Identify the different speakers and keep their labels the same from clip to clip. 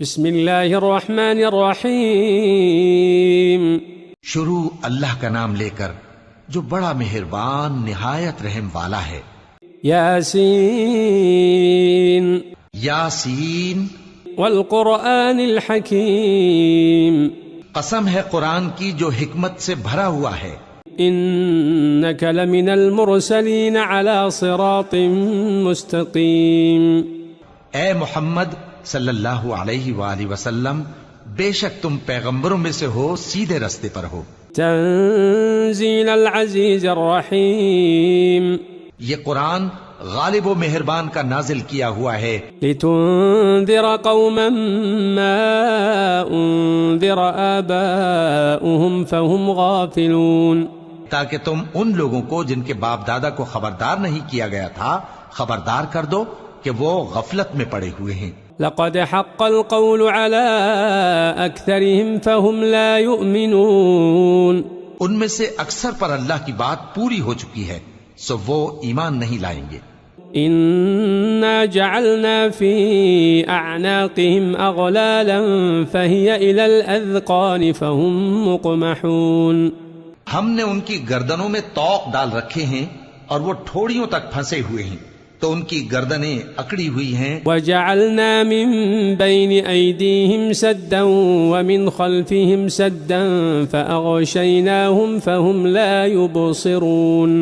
Speaker 1: بسم اللہ الرحمن الرحیم۔
Speaker 2: شروع اللہ کا نام لے کر جو بڑا مہربان نہایت رحم والا ہے۔
Speaker 1: یاسین
Speaker 2: یاسین
Speaker 1: والقرآن الحکیم،
Speaker 2: قسم ہے قرآن کی جو حکمت سے بھرا ہوا ہے۔
Speaker 1: انک لمن المرسلین علی صراط مستقیم۔
Speaker 2: اے محمد صلی اللہ علیہ وآلہ وسلم، بے شک تم پیغمبروں میں سے ہو، سیدھے رستے پر ہو۔
Speaker 1: تنزیل العزیز الرحیم،
Speaker 2: یہ قرآن غالب و مہربان کا نازل کیا ہوا ہے۔
Speaker 1: لتنذر قوما ما انذر آباؤهم فهم غافلون،
Speaker 2: تاکہ تم ان لوگوں کو جن کے باپ دادا کو خبردار نہیں کیا گیا تھا خبردار کر دو کہ وہ غفلت میں پڑے ہوئے ہیں۔
Speaker 1: لقد حق القول على أكثرهم فهم لا يؤمنون،
Speaker 2: ان میں سے اکثر پر اللہ کی بات پوری ہو چکی ہے سو وہ ایمان نہیں لائیں گے۔
Speaker 1: إنا جعلنا في أعناقهم أغلالا فهي إلى الأذقان فهم مقمحون،
Speaker 2: ہم نے ان کی گردنوں میں طوق ڈال رکھے ہیں اور وہ ٹھوڑیوں تک پھنسے ہوئے ہیں تو ان کی گردنیں اکڑی ہوئی ہیں۔
Speaker 1: وجعلنا من بين أيديهم سدا ومن خلفهم سدا فأغشيناهم فهم لا يبصرون،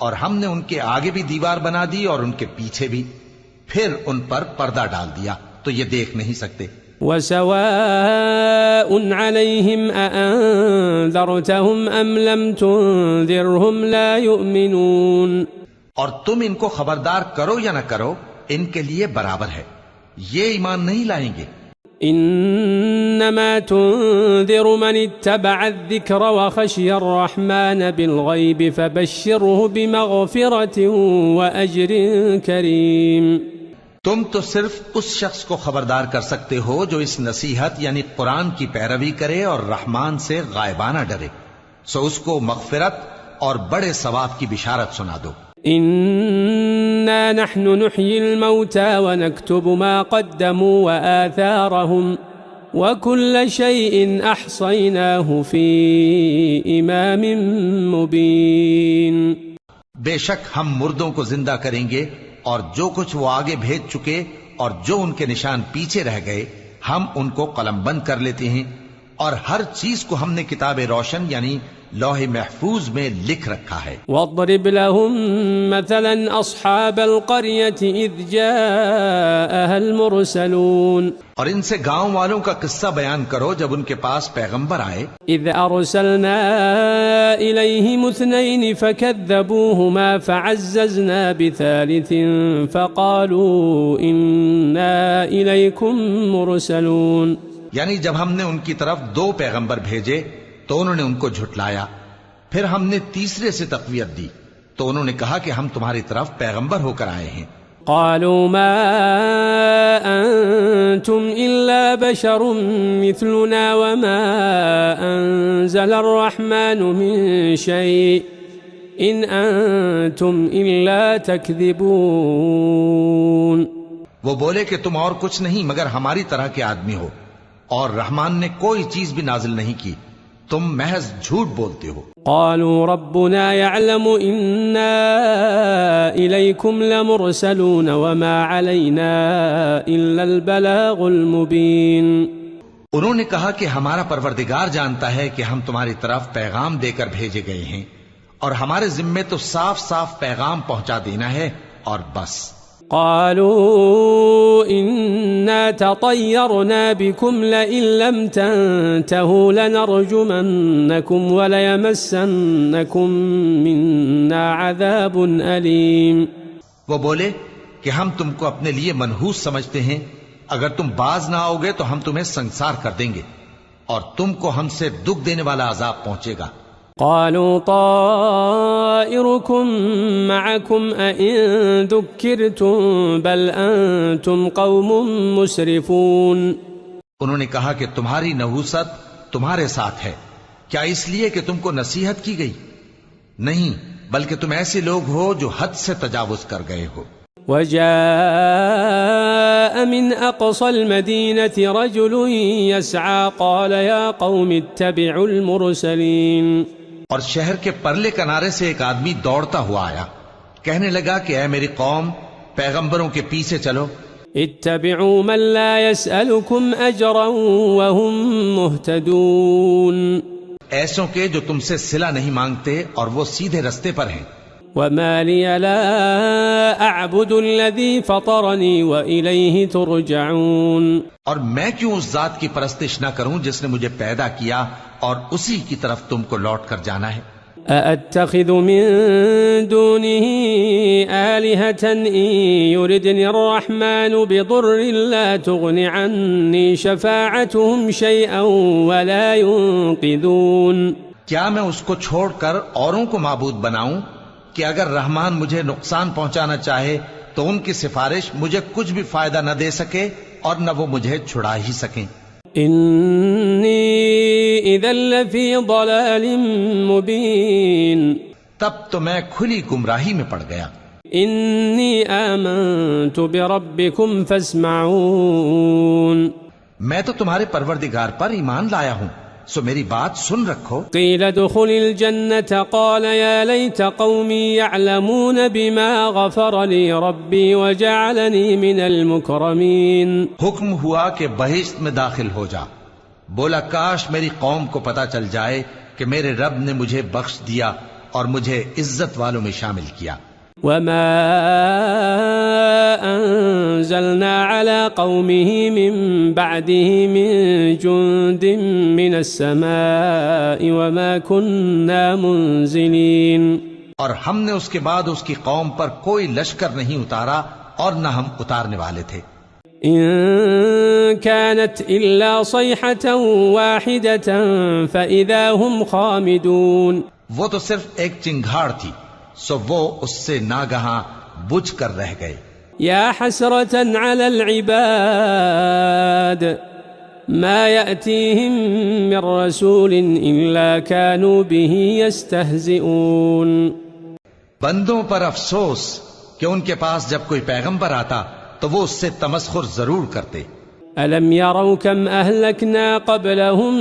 Speaker 2: اور ہم نے ان کے آگے بھی دیوار بنا دی اور ان کے پیچھے بھی، پھر ان پر پردہ ڈال دیا تو یہ دیکھ نہیں سکتے۔
Speaker 1: وسواء عليهم أأنذرتهم أم لم تنذرهم لا يؤمنون،
Speaker 2: اور تم ان کو خبردار کرو یا نہ کرو ان کے لیے برابر ہے، یہ ایمان نہیں لائیں گے۔
Speaker 1: انما تنذر من اتبع الذکر وخشی الرحمن بالغیب فبشره بمغفرة واجر کریم۔
Speaker 2: تم تو صرف اس شخص کو خبردار کر سکتے ہو جو اس نصیحت یعنی قرآن کی پیروی کرے اور رحمان سے غائبانہ ڈرے، سو اس کو مغفرت اور بڑے ثواب کی بشارت سنا دو۔
Speaker 1: إنا نحن نحيي الموتى ونكتب ما قدموا وآثارهم وكل شيء أحصيناه في إمام مبين۔
Speaker 2: بے شک ہم مردوں کو زندہ کریں گے اور جو کچھ وہ آگے بھیج چکے اور جو ان کے نشان پیچھے رہ گئے ہم ان کو قلم بند کر لیتے ہیں، اور ہر چیز کو ہم نے کتاب روشن یعنی لوح محفوظ میں لکھ رکھا ہے۔
Speaker 1: واضرب لهم مثلا أصحاب القرية إذ جاءها المرسلون،
Speaker 2: اور ان سے گاؤں والوں کا قصہ بیان کرو جب ان کے پاس پیغمبر آئے۔
Speaker 1: إذ أرسلنا إليهم اثنين فكذبوهما فعززنا بثالث فقالوا إنا إليكم مرسلون،
Speaker 2: یعنی جب ہم نے ان کی طرف دو پیغمبر بھیجے تو انہوں نے ان کو جھٹلایا، پھر ہم نے تیسرے سے تقویت دی تو انہوں نے کہا کہ ہم تمہاری طرف پیغمبر ہو کر آئے ہیں۔
Speaker 1: قالوا ما أنتم إلا بشر مثلنا وما أنزل الرحمن من شيء إن أنتم إلا تكذبون،
Speaker 2: وہ بولے کہ تم اور کچھ نہیں مگر ہماری طرح کے آدمی ہو اور رحمان نے کوئی چیز بھی نازل نہیں کی، تم محض جھوٹ بولتے ہو۔
Speaker 1: قالوا ربنا يعلم إنا إليكم لمرسلون وما علينا إلا البلاغ المبين،
Speaker 2: انہوں نے کہا کہ ہمارا پروردگار جانتا ہے کہ ہم تمہاری طرف پیغام دے کر بھیجے گئے ہیں اور ہمارے ذمے تو صاف صاف پیغام پہنچا دینا ہے اور بس۔
Speaker 1: قالوا إنا تطيرنا بكم لئن لم تنتهوا لنرجمنكم وليمسنكم منا عذاب أليم،
Speaker 2: وہ بولے کہ ہم تم کو اپنے لیے منحوس سمجھتے ہیں، اگر تم باز نہ آؤ گے تو ہم تمہیں سنسار کر دیں گے اور تم کو ہم سے دکھ دینے والا عذاب پہنچے گا۔
Speaker 1: قالوا طائركم معكم أئن ذكرتم بل أنتم قوم مسرفون،
Speaker 2: انہوں نے کہا کہ تمہاری نحوست تمہارے ساتھ ہے، کیا اس لیے کہ تم کو نصیحت کی گئی؟ نہیں، بلکہ تم ایسے لوگ ہو جو حد سے تجاوز کر گئے ہو۔
Speaker 1: وجاء جاء من أقصى المدينة رجل يسعى قال يا قوم اتبعوا المرسلين.
Speaker 2: اور شہر کے پرلے کنارے سے ایک آدمی دوڑتا ہوا آیا، کہنے لگا کہ اے میری قوم، پیغمبروں کے پیچھے چلو.
Speaker 1: اتبعوا من لا يسألكم أجرا وهم مهتدون.
Speaker 2: ایسوں کے جو تم سے صلہ نہیں مانگتے اور وہ سیدھے رستے پر ہیں.
Speaker 1: وما لي لا أعبد الذي فطرني وإليه ترجعون.
Speaker 2: اور میں کیوں اس ذات کی پرستش نہ کروں جس نے مجھے پیدا کیا اور اسی کی طرف تم کو لوٹ کر جانا ہے.
Speaker 1: أأتخذ من دونه آلهة إن يردني الرحمن بضر لا تغن عني شفاعتهم شيئا ولا ينقذون.
Speaker 2: کیا میں اس کو چھوڑ کر اوروں کو معبود بناؤں کہ اگر رحمان مجھے نقصان پہنچانا چاہے تو ان کی سفارش مجھے کچھ بھی فائدہ نہ دے سکے اور نہ وہ مجھے چھڑا ہی سکیں.
Speaker 1: انی اذا لفی ضلال مبین.
Speaker 2: تب تو میں کھلی گمراہی میں پڑ گیا.
Speaker 1: انی آمنت بربکم فاسمعون.
Speaker 2: میں تو تمہارے پروردگار پر ایمان لایا ہوں، سو میری بات سن رکھو.
Speaker 1: قیل ادخل الجنة قال یا لیت قومی یعلمون بما غفر لی ربی وجعلنی من المکرمین.
Speaker 2: حکم ہوا کہ بہشت میں داخل ہو جا. بولا کاش میری قوم کو پتا چل جائے کہ میرے رب نے مجھے بخش دیا اور مجھے عزت والوں میں شامل کیا.
Speaker 1: وما أنزلنا على قومه من بعده من جند من السماء وما كنا منزلين.
Speaker 2: اور ہم نے اس کے بعد اس کی قوم پر کوئی لشکر نہیں اتارا اور نہ ہم اتارنے والے تھے.
Speaker 1: إن كانت إلا صيحة واحدة فإذا هم خامدون.
Speaker 2: وہ تو صرف ایک چنگھاڑ تھی، سو وہ اس سے ناگہاں بجھ کر رہ گئے.
Speaker 1: يا حسرة على العباد ما يأتيهم من رسول إلا كانوا به يستهزئون.
Speaker 2: بندوں پر افسوس کہ ان کے پاس جب کوئی پیغمبر آتا تو وہ اس سے تمسخر ضرور کرتے.
Speaker 1: ألم يروا كم أهلكنا قبلهم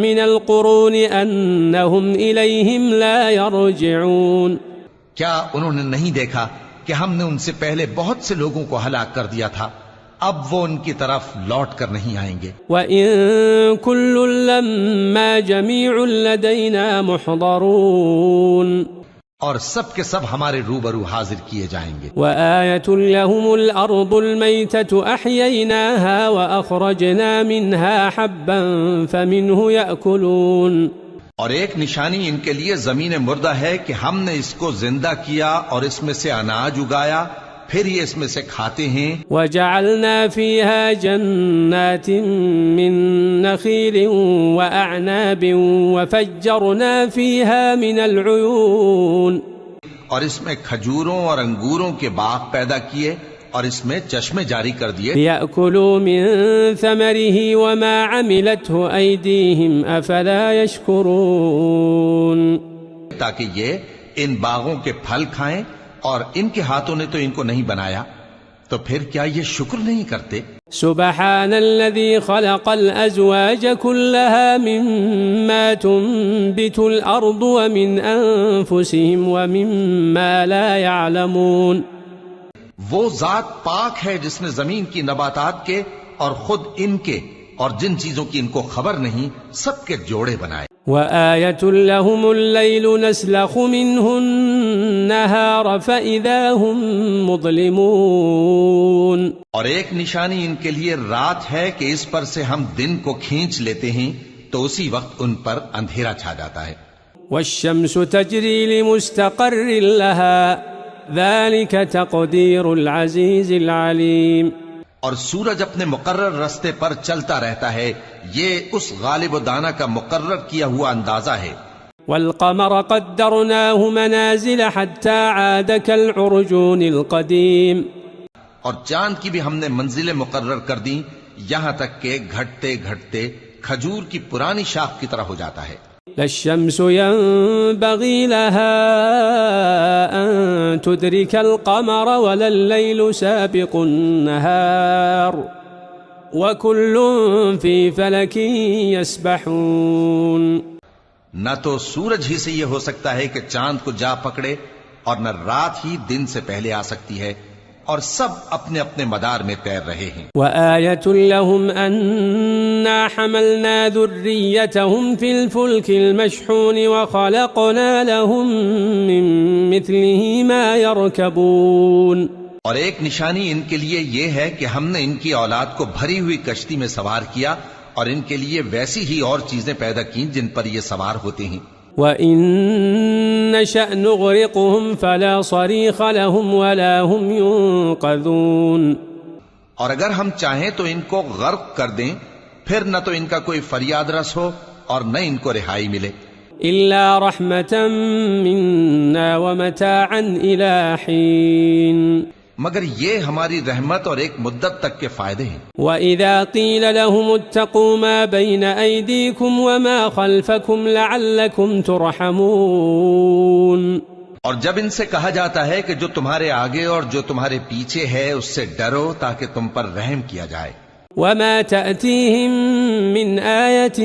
Speaker 1: من القرون أنهم إليهم لا يرجعون.
Speaker 2: کیا انہوں نے نہیں دیکھا کہ ہم نے ان سے پہلے بہت سے لوگوں کو ہلاک کر دیا تھا، اب وہ ان کی طرف لوٹ کر نہیں آئیں گے.
Speaker 1: وَإِن كُلٌّ لَّمَّا جَمِيعٌ لَّدَيْنَا مُحْضَرُونَ.
Speaker 2: اور سب کے سب ہمارے روبرو حاضر کیے جائیں گے.
Speaker 1: وَآيَةٌ لَّهُمُ الْأَرْضُ الْمَيْتَةُ أَحْيَيْنَاهَا وَأَخْرَجْنَا مِنْهَا حَبًّا فَمِنْهُ يَأْكُلُونَ.
Speaker 2: اور ایک نشانی ان کے لیے زمین مردہ ہے کہ ہم نے اس کو زندہ کیا اور اس میں سے اناج اگایا، پھر یہ اس میں سے کھاتے ہیں.
Speaker 1: وَجَعَلْنَا فِيهَا جَنَّاتٍ مِّن نَخِيلٍ وَأَعْنَابٍ وَفَجَّرْنَا فِيهَا مِنَ الْعُيُونِ. اور اس میں کھجوروں اور انگوروں کے باغ پیدا کیے اور اس میں چشمے جاری کر دیے. لِيَأْكُلُوا مِن ثَمَرِهِ وَمَا عَمِلَتْهُ أَيْدِيهِمْ أَفَلَا يَشْكُرُونَ.
Speaker 2: تاکہ یہ ان باغوں کے پھل کھائیں اور ان کے ہاتھوں نے تو ان کو نہیں بنایا، تو پھر کیا یہ شکر نہیں کرتے؟
Speaker 1: سبحان الذي خلق الأزواج كلها مما تنبت الأرض ومن أنفسهم ومما لا يعلمون.
Speaker 2: وہ ذات پاک ہے جس نے زمین کی نباتات کے اور خود ان کے اور جن چیزوں کی ان کو خبر نہیں سب کے جوڑے بنائے.
Speaker 1: وَآيَةٌ لَهُمُ اللَّيْلُ نَسْلَخُ مِنْهُ النَّهَارَ فَإِذَا هُمْ مُظْلِمُونَ.
Speaker 2: اور ایک نشانی ان کے لیے رات ہے کہ اس پر سے ہم دن کو کھینچ لیتے ہیں تو اسی وقت ان پر اندھیرا چھا جاتا ہے.
Speaker 1: وَالشَّمْسُ تَجْرِي لِمُسْتَقَرٍّ لَهَا ذَلِكَ تَقْدِيرُ الْعَزِيزِ الْعَلِيمِ.
Speaker 2: اور سورج اپنے مقرر رستے پر چلتا رہتا ہے، یہ اس غالب و دانا کا مقرر کیا ہوا اندازہ ہے.
Speaker 1: وَالْقَمَرَ قَدَّرْنَاهُ مَنَازِلَ حَتَّى عَادَ كَالْعُرْجُونِ الْقَدِيمِ.
Speaker 2: اور چاند کی بھی ہم نے منزلیں مقرر کر دیں یہاں تک کہ گھٹتے گھٹتے کھجور کی پرانی شاخ کی طرح ہو جاتا ہے.
Speaker 1: لا الشمس ينبغي لها أن تدرك القمر ولا الليل سابق النهار وكل في فلك يسبحون.
Speaker 2: نہ تو سورج ہی سے یہ ہو سکتا ہے کہ چاند کو جا پکڑے، اور نہ رات ہی دن سے پہلے آ سکتی ہے، اور سب اپنے اپنے مدار میں تیر رہے ہیں.
Speaker 1: وآية لهم أنا حملنا ذريتهم في الفلك المشحون وخلقنا لهم من مثله ما يركبون.
Speaker 2: اور ایک نشانی ان کے لیے یہ ہے کہ ہم نے ان کی اولاد کو بھری ہوئی کشتی میں سوار کیا، اور ان کے لیے ویسی ہی اور چیزیں پیدا کی جن پر یہ سوار ہوتے ہیں.
Speaker 1: وَإِن نَّشَأْ نُغْرِقْهُمْ فَلَا صَرِيخَ لَهُمْ وَلَا هُمْ يُنقَذُونَ.
Speaker 2: اور اگر ہم چاہیں تو ان کو غرق کر دیں، پھر نہ تو ان کا کوئی فریاد رس ہو اور نہ ان کو رہائی ملے.
Speaker 1: إِلَّا رَحْمَةً مِنَّا وَمَتَاعًا إِلَى حِينٍ.
Speaker 2: مگر یہ ہماری رحمت اور ایک مدت تک کے فائدے ہیں.
Speaker 1: وَإِذَا قِيلَ لَهُمُ اتَّقُوا مَا بَيْنَ أَيْدِيكُمْ وَمَا خَلْفَكُمْ لَعَلَّكُمْ تُرْحَمُونَ.
Speaker 2: اور جب ان سے کہا جاتا ہے کہ جو تمہارے آگے اور جو تمہارے پیچھے ہے اس سے ڈرو تاکہ تم پر رحم کیا جائے.
Speaker 1: وَمَا تَأْتِيهِم مِّنْ آيَةٍ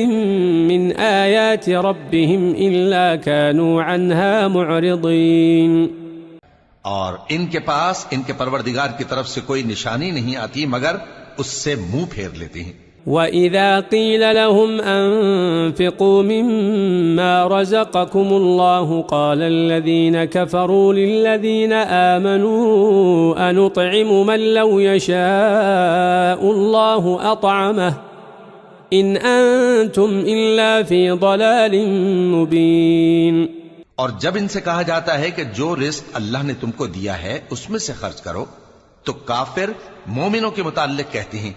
Speaker 1: مِّنْ آيَاتِ رَبِّهِمْ إِلَّا كَانُوا عَنْهَا مُعْرِضِينَ.
Speaker 2: اور ان کے پاس ان کے پروردگار کی طرف سے کوئی نشانی نہیں آتی مگر اس سے منہ پھیر لیتے ہیں.
Speaker 1: وَإِذَا قِيلَ لَهُمْ أَنفِقُوا مِمَّا رَزَقَكُمُ اللَّهُ قَالَ الَّذِينَ كَفَرُوا لِلَّذِينَ آمَنُوا أَنُطْعِمُ مَن لَّوْ يَشَاءُ اللَّهُ أَطْعَمَهُ إِنْ أَنتُمْ إِلَّا فِي ضَلَالٍ مُّبِينٍ.
Speaker 2: اور جب ان سے کہا جاتا ہے کہ جو رزق اللہ نے تم کو دیا ہے اس میں سے خرچ کرو، تو کافر مومنوں کے متعلق کہتے ہیں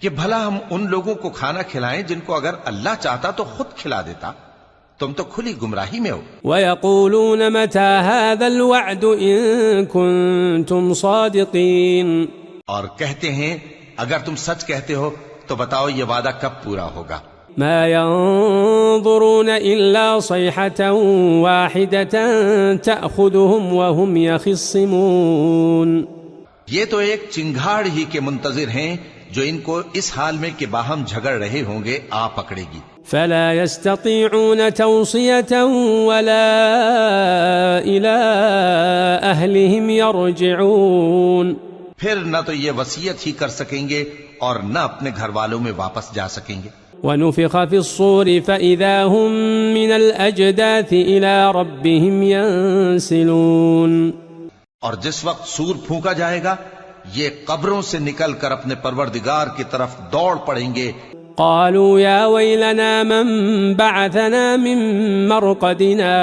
Speaker 2: کہ بھلا ہم ان لوگوں کو کھانا کھلائیں جن کو اگر اللہ چاہتا تو خود کھلا دیتا. تم تو کھلی گمراہی میں ہو.
Speaker 1: وَيَقُولُونَ مَتَى هَذَا الْوَعْدُ إِن كُنتُمْ صَادِقِينَ.
Speaker 2: اور کہتے ہیں اگر تم سچ کہتے ہو تو بتاؤ یہ وعدہ کب پورا ہوگا.
Speaker 1: ما ينظرون إلا صيحة واحدة تأخذهم وهم يخصمون.
Speaker 2: یہ تو ایک چنگھاڑ ہی کے منتظر ہیں جو ان کو اس حال میں کہ باہم جھگڑ رہے ہوں گے آ پکڑے گی.
Speaker 1: فلا يستطيعون توصية ولا إلى أهلهم يرجعون.
Speaker 2: پھر نہ تو یہ وصیت ہی کر سکیں گے اور نہ اپنے گھر والوں میں واپس جا سکیں گے.
Speaker 1: ونفخ في الصور فإذا هم من الأجداث إلى ربهم ينسلون.
Speaker 2: اور جس وقت سور پھونکا جائے گا یہ قبروں سے نکل کر اپنے پروردگار کی طرف دوڑ پڑیں گے.
Speaker 1: قالوا يا ويلنا من بعثنا من مرقدنا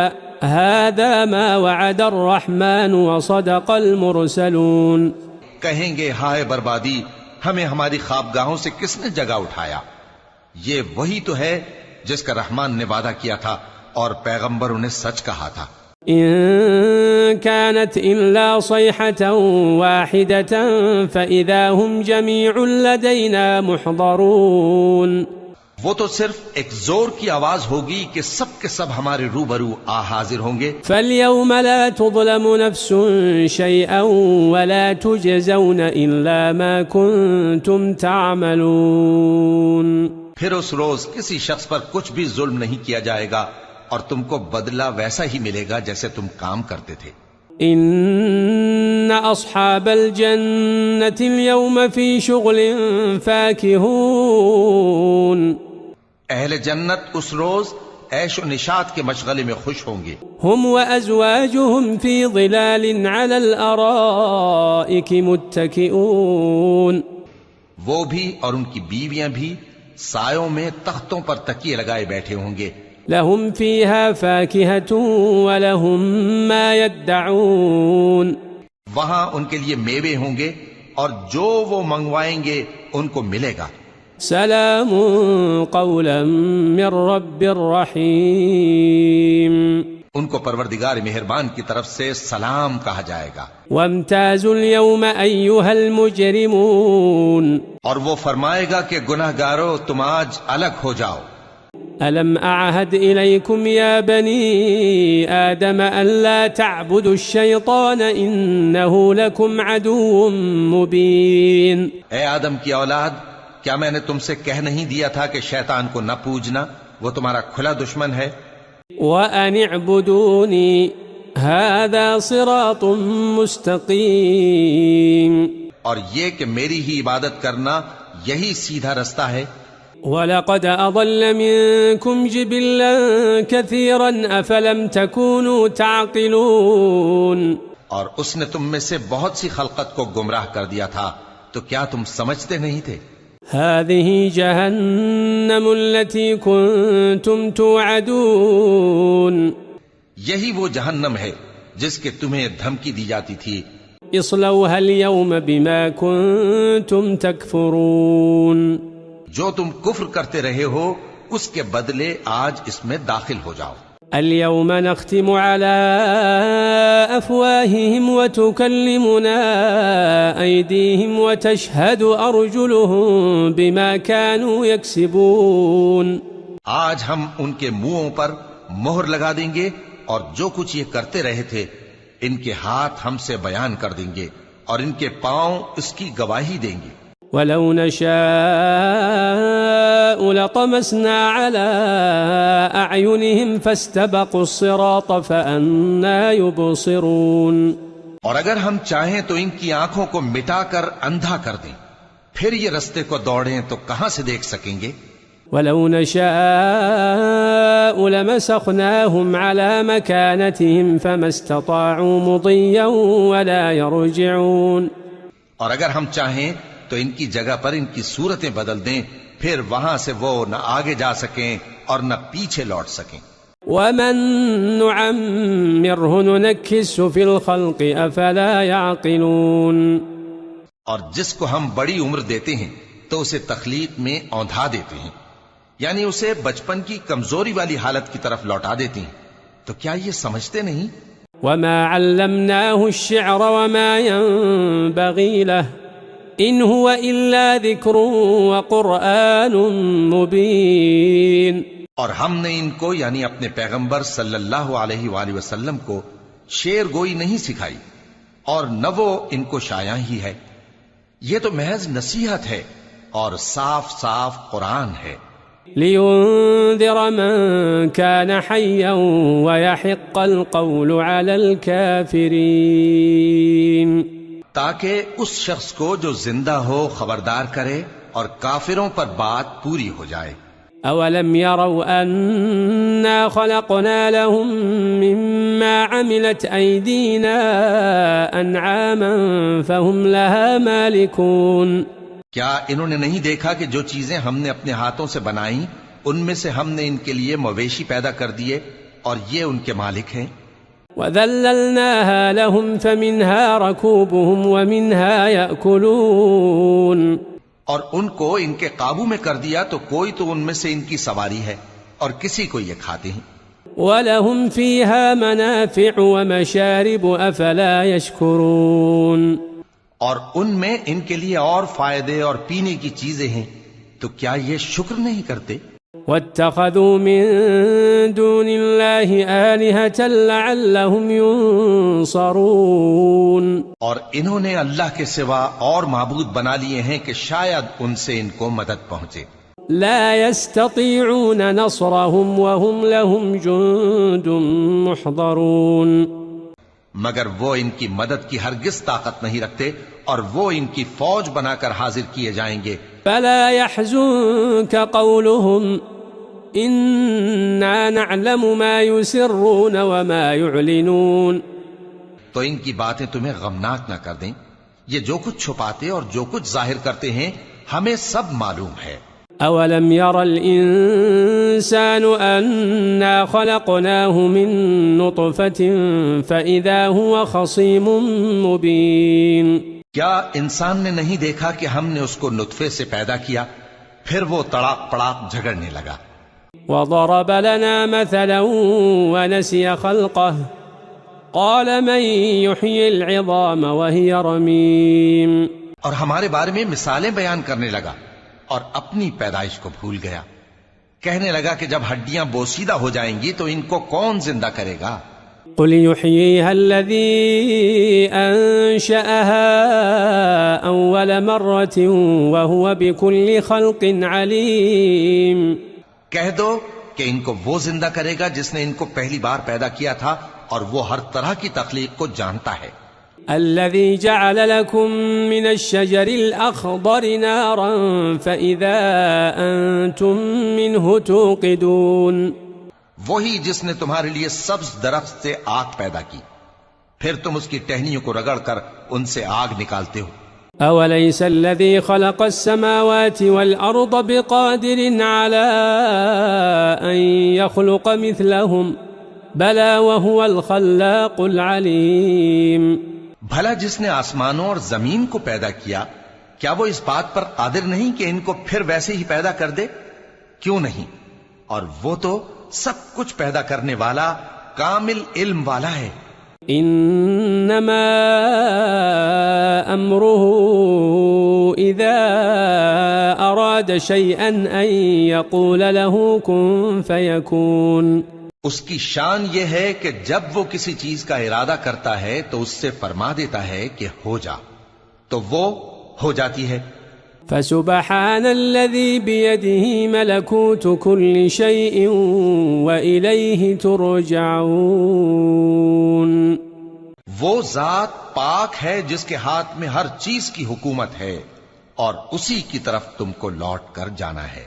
Speaker 1: هذا ما وعد الرحمن وصدق المرسلون.
Speaker 2: کہیں گے ہائے بربادی، ہمیں ہماری خوابگاہوں سے کس نے جگہ اٹھایا؟ یہ وہی تو ہے جس کا رحمان نے وعدہ کیا تھا اور پیغمبروں نے سچ کہا تھا.
Speaker 1: إن كانت إلا صيحة واحدة فإذا هم جميع لدينا محضرون.
Speaker 2: وہ تو صرف ایک زور کی آواز ہوگی کہ سب کے سب ہمارے روبرو آ حاضر ہوں گے.
Speaker 1: فاليوم لا تظلم نفس شيئا ولا تجزون إلا ما كنتم تعملون.
Speaker 2: پھر اس روز کسی شخص پر کچھ بھی ظلم نہیں کیا جائے گا اور تم کو بدلہ ویسا ہی ملے گا جیسے تم کام کرتے تھے.
Speaker 1: ان اصحاب الجنة اليوم في شغل فاكهون.
Speaker 2: اہل جنت اس روز عیش و نشاط کے مشغلے میں خوش ہوں گے.
Speaker 1: هم وازواجهم في ظلال على الارائك متكئون.
Speaker 2: وہ بھی اور ان کی بیویاں بھی سایوں میں تختوں پر تکیے لگائے بیٹھے ہوں گے.
Speaker 1: لهم فيها فاكهة ولهم ما يدعون.
Speaker 2: وہاں ان کے لیے میوے ہوں گے اور جو وہ منگوائیں گے ان کو ملے گا.
Speaker 1: سلام قولا من رب رحیم.
Speaker 2: ان کو پروردگار مہربان کی طرف سے سلام کہا جائے گا.
Speaker 1: وامتازوا اليوم أيها المجرمون.
Speaker 2: اور وہ فرمائے گا کہ گناہگارو تم آج الگ ہو جاؤ.
Speaker 1: ألم أعهد إليكم يا بني آدم ألا تعبدوا الشيطان إنه لكم عدو مبين.
Speaker 2: اے آدم کی اولاد، کیا میں نے تم سے کہہ نہیں دیا تھا کہ شیطان کو نہ پوجنا، وہ تمہارا کھلا دشمن ہے؟
Speaker 1: وَأَنِ اعْبُدُونِي هَذَا صِرَاطٌ مُسْتَقِيمٌ،
Speaker 2: اور یہ کہ میری ہی عبادت کرنا یہی سیدھا رستہ ہے۔
Speaker 1: وَلَقَدْ أَضَلَّ مِنكُمْ جِبِلًّا كَثِيرًا أَفَلَمْ تَكُونُوا تَعْقِلُونَ،
Speaker 2: اور اس نے تم میں سے بہت سی خلقت کو گمراہ کر دیا تھا، تو کیا تم سمجھتے نہیں تھے؟
Speaker 1: هذه جهنم التي كنتم توعدون،
Speaker 2: یہی وہ جہنم ہے جس کے تمہیں دھمکی دی جاتی تھی۔
Speaker 1: اصلوها اليوم بما كنتم تكفرون،
Speaker 2: جو تم کفر کرتے رہے ہو اس کے بدلے آج اس میں داخل ہو جاؤ۔
Speaker 1: اليوم نختم على أفواههم وتكلمنا أيديهم وتشهد أرجلهم بما كانوا يكسبون،
Speaker 2: آج ہم ان کے منہوں پر مہر لگا دیں گے اور جو کچھ یہ کرتے رہے تھے ان کے ہاتھ ہم سے بیان کر دیں گے اور ان کے پاؤں اس کی گواہی دیں گے۔
Speaker 1: ولو نشاء لطمسنا على أعينهم فاستبقوا الصراط فأنى يبصرون،
Speaker 2: اور اگر ہم چاہیں تو ان کی آنکھوں کو مٹا کر اندھا کر دیں، پھر یہ رستے کو دوڑیں تو کہاں سے دیکھ سکیں گے؟
Speaker 1: ولو نشاء لمسخناهم على مكانتهم فما استطاعوا مضيا ولا يرجعون،
Speaker 2: اور اگر ہم چاہیں تو ان کی جگہ پر ان کی صورتیں بدل دیں، پھر وہاں سے وہ نہ آگے جا سکیں اور نہ پیچھے لوٹ سکیں۔
Speaker 1: ومن نعمره ننكسه في الخلق افلا يعقلون،
Speaker 2: اور جس کو ہم بڑی عمر دیتے ہیں تو اسے تخلیق میں اوندھا دیتے ہیں، یعنی اسے بچپن کی کمزوری والی حالت کی طرف لوٹا دیتے ہیں، تو کیا یہ سمجھتے نہیں؟
Speaker 1: وما علمناه الشعر وما ينبغي له إن هو إلا ذكر وقرآن مبين،
Speaker 2: اور ہم نے ان کو یعنی اپنے پیغمبر صلی اللہ علیہ وآلہ وسلم کو شعر گوئی نہیں سکھائی، اور نہ وہ ان کو شایع ہی ہے، یہ تو محض نصیحت ہے اور صاف صاف قرآن ہے۔
Speaker 1: لينذر من كان حيا ويحق القول على الكافرين،
Speaker 2: تاکہ اس شخص کو جو زندہ ہو خبردار کرے اور کافروں پر بات پوری ہو جائے۔
Speaker 1: أولم يروا أنا خلقنا لهم مما عملت أيدينا أنعاما فهم لها مالكون،
Speaker 2: کیا انہوں نے نہیں دیکھا کہ جو چیزیں ہم نے اپنے ہاتھوں سے بنائیں ان میں سے ہم نے ان کے لیے مویشی پیدا کر دیے اور یہ ان کے مالک ہیں۔
Speaker 1: وَذَلَّلْنَاهَا لَهُمْ فَمِنْهَا رَكُوبُهُمْ وَمِنْهَا يَأْكُلُونَ،
Speaker 2: اور ان کو ان کے قابو میں کر دیا تو کوئی تو ان میں سے ان کی سواری ہے اور کسی کو یہ کھاتے ہیں۔
Speaker 1: وَلَهُمْ فِيهَا مَنَافِعُ وَمَشَارِبُ أَفَلَا يَشْكُرُونَ،
Speaker 2: اور ان میں ان کے لیے اور فائدے اور پینے کی چیزیں ہیں، تو کیا یہ شکر نہیں کرتے؟
Speaker 1: وَاتَّخَذُوا مِن دُونِ اللَّهِ آلِهَةً لَعَلَّهُمْ يُنصَرُونَ، اور
Speaker 2: انہوں نے اللہ کے سوا اور معبود بنا لیے ہیں کہ شاید ان سے ان کو مدد پہنچے۔
Speaker 1: لا يستطيعون نصرهم وهم لهم جند محضرون،
Speaker 2: مگر وہ ان کی مدد کی ہرگز طاقت نہیں رکھتے اور وہ ان کی فوج بنا کر حاضر کیے جائیں گے۔
Speaker 1: فلا يحزنك قولهم إنا نعلم ما يسرون وما يعلنون،
Speaker 2: تو ان کی باتیں تمہیں غمناک نہ کر دیں، یہ جو کچھ چھپاتے اور جو کچھ ظاہر کرتے ہیں ہمیں سب معلوم ہے۔
Speaker 1: أولم ير الإنسان أنا خلقناه من نطفة فإذا هو خصيم مبين،
Speaker 2: کیا انسان نے نہیں دیکھا کہ ہم نے اس کو نطفے سے پیدا کیا پھر وہ تڑاک پڑاک جھگڑنے لگا۔
Speaker 1: وضرب لنا مثلا ونسي خلقه قال من يحيي العظام وهي رميم،
Speaker 2: اور ہمارے بارے میں مثالیں بیان کرنے لگا اور اپنی پیدائش کو بھول گیا، کہنے لگا کہ جب ہڈیاں بوسیدہ ہو جائیں گی تو ان کو کون زندہ کرے گا؟
Speaker 1: قل يحييها الذي أنشأها أول مرة وهو بكل خلق عليم.
Speaker 2: کہہ دو کہ ان کو وہ زندہ کرے گا جس نے ان کو پہلی بار پیدا کیا تھا اور وہ ہر طرح کی تخلیق کو جانتا ہے.
Speaker 1: الذي جعل لكم من الشجر الأخضر نارا فإذا أنتم منه توقدون.
Speaker 2: وہی جس نے تمہارے لیے سبز درخت سے آگ پیدا کی پھر تم اس کی ٹہنیوں کو رگڑ کر ان سے آگ نکالتے ہو.
Speaker 1: أوليس الذي خلق السماوات والأرض بقادر على أن يخلق مثلهم بلى وهو الخلاق العليم.
Speaker 2: بھلا جس نے آسمانوں اور زمین کو پیدا کیا کیا وہ اس بات پر قادر نہیں کہ ان کو پھر ویسے ہی پیدا کر دے؟ کیوں نہیں، اور وہ تو سب کچھ پیدا کرنے والا کامل علم والا ہے.
Speaker 1: انما امره اذا اراد شيئا ان يقول له كن فيكون.
Speaker 2: اس کی شان یہ ہے کہ جب وہ کسی چیز کا ارادہ کرتا ہے تو اس سے فرما دیتا ہے کہ ہو جا، تو وہ ہو جاتی ہے.
Speaker 1: فسبحان الذي بيده ملكوت كل شيء وإليه ترجعون.
Speaker 2: وہ ذات پاک ہے جس کے ہاتھ میں ہر چیز کی حکومت ہے اور اسی کی طرف تم کو لوٹ کر جانا ہے.